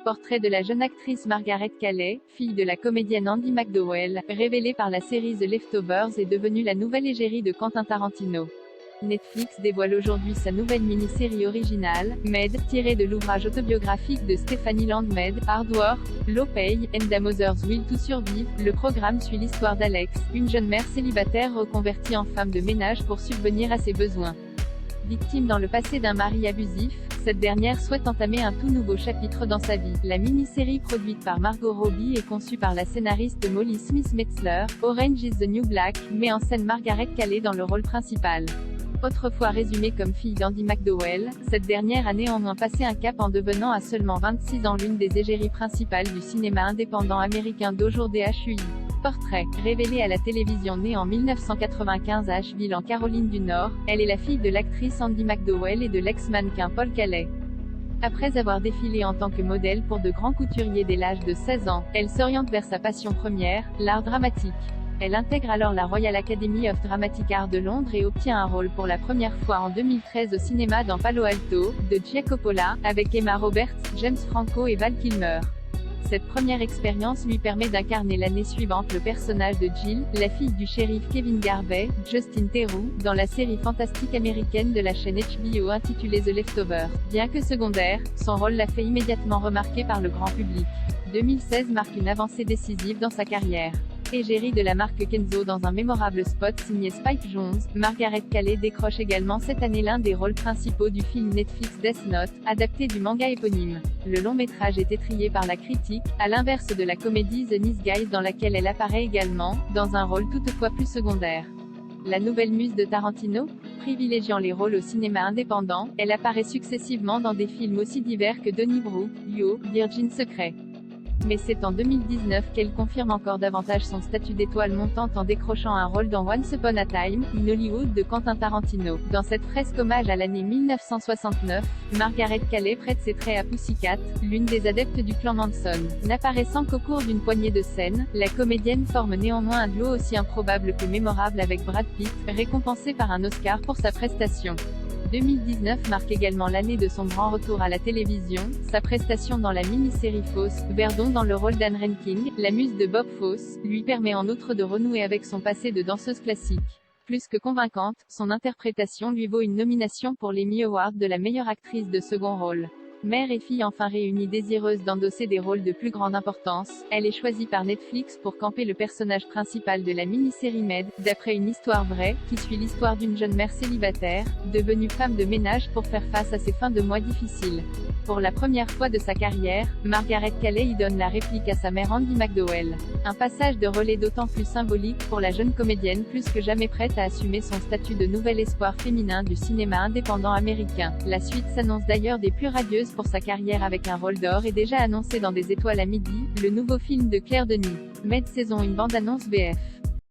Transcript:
Portrait de la jeune actrice Margaret Qualley, fille de la comédienne Andie MacDowell, révélée par la série The Leftovers, est devenue la nouvelle égérie de Quentin Tarantino. Netflix dévoile aujourd'hui sa nouvelle mini-série originale, Med, tirée de l'ouvrage autobiographique de Stephanie Land Med, Hard Work, Low Pay, and a Mother's Will to Survive. Le programme suit l'histoire d'Alex, une jeune mère célibataire reconvertie en femme de ménage pour subvenir à ses besoins. Victime dans le passé d'un mari abusif, cette dernière souhaite entamer un tout nouveau chapitre dans sa vie. La mini-série produite par Margot Robbie et conçue par la scénariste Molly Smith-Metzler, Orange is the New Black, met en scène Margaret Qualley dans le rôle principal. Autrefois résumée comme fille d'Andie MacDowell, cette dernière a néanmoins passé un cap en devenant à seulement 26 ans l'une des égéries principales du cinéma indépendant américain d'aujourd'hui. Portrait, révélée à la télévision. Née en 1995 à Asheville en Caroline du Nord, elle est la fille de l'actrice Andie MacDowell et de l'ex-mannequin Paul Qualley. Après avoir défilé en tant que modèle pour de grands couturiers dès l'âge de 16 ans, elle s'oriente vers sa passion première, l'art dramatique. Elle intègre alors la Royal Academy of Dramatic Art de Londres et obtient un rôle pour la première fois en 2013 au cinéma dans Palo Alto, de Gia Coppola, avec Emma Roberts, James Franco et Val Kilmer. Cette première expérience lui permet d'incarner l'année suivante le personnage de Jill, la fille du shérif Kevin Garvey, Justin Theroux, dans la série fantastique américaine de la chaîne HBO intitulée The Leftovers. Bien que secondaire, son rôle l'a fait immédiatement remarquer par le grand public. 2016 marque une avancée décisive dans sa carrière. Égérie de la marque Kenzo dans un mémorable spot signé Spike Jonze, Margaret Qualley décroche également cette année l'un des rôles principaux du film Netflix Death Note, adapté du manga éponyme. Le long métrage est étrillé par la critique, à l'inverse de la comédie The Nice Guys dans laquelle elle apparaît également, dans un rôle toutefois plus secondaire. La nouvelle muse de Tarantino? Privilégiant les rôles au cinéma indépendant, elle apparaît successivement dans des films aussi divers que Donnybrook, You, Virgin Secret. Mais c'est en 2019 qu'elle confirme encore davantage son statut d'étoile montante en décrochant un rôle dans Once Upon a Time in Hollywood de Quentin Tarantino. Dans cette fresque hommage à l'année 1969, Margaret Qualley prête ses traits à Pussycat, l'une des adeptes du clan Manson. N'apparaissant qu'au cours d'une poignée de scènes, la comédienne forme néanmoins un duo aussi improbable que mémorable avec Brad Pitt, récompensé par un Oscar pour sa prestation. 2019 marque également l'année de son grand retour à la télévision, sa prestation dans la mini-série Fosse, Verdon dans le rôle d'Anne Rankin, la muse de Bob Fosse, lui permet en outre de renouer avec son passé de danseuse classique. Plus que convaincante, son interprétation lui vaut une nomination pour l'Emmy Award de la meilleure actrice de second rôle. Mère et fille enfin réunies désireuses d'endosser des rôles de plus grande importance, elle est choisie par Netflix pour camper le personnage principal de la mini-série Med, d'après une histoire vraie, qui suit l'histoire d'une jeune mère célibataire, devenue femme de ménage pour faire face à ses fins de mois difficiles. Pour la première fois de sa carrière, Margaret Qualley y donne la réplique à sa mère Andie MacDowell. Un passage de relais d'autant plus symbolique pour la jeune comédienne plus que jamais prête à assumer son statut de nouvel espoir féminin du cinéma indépendant américain. La suite s'annonce d'ailleurs des plus radieuses pour sa carrière avec un rôle d'or et déjà annoncé dans Des étoiles à midi, le nouveau film de Claire Denis. Med saison 1 bande-annonce BF.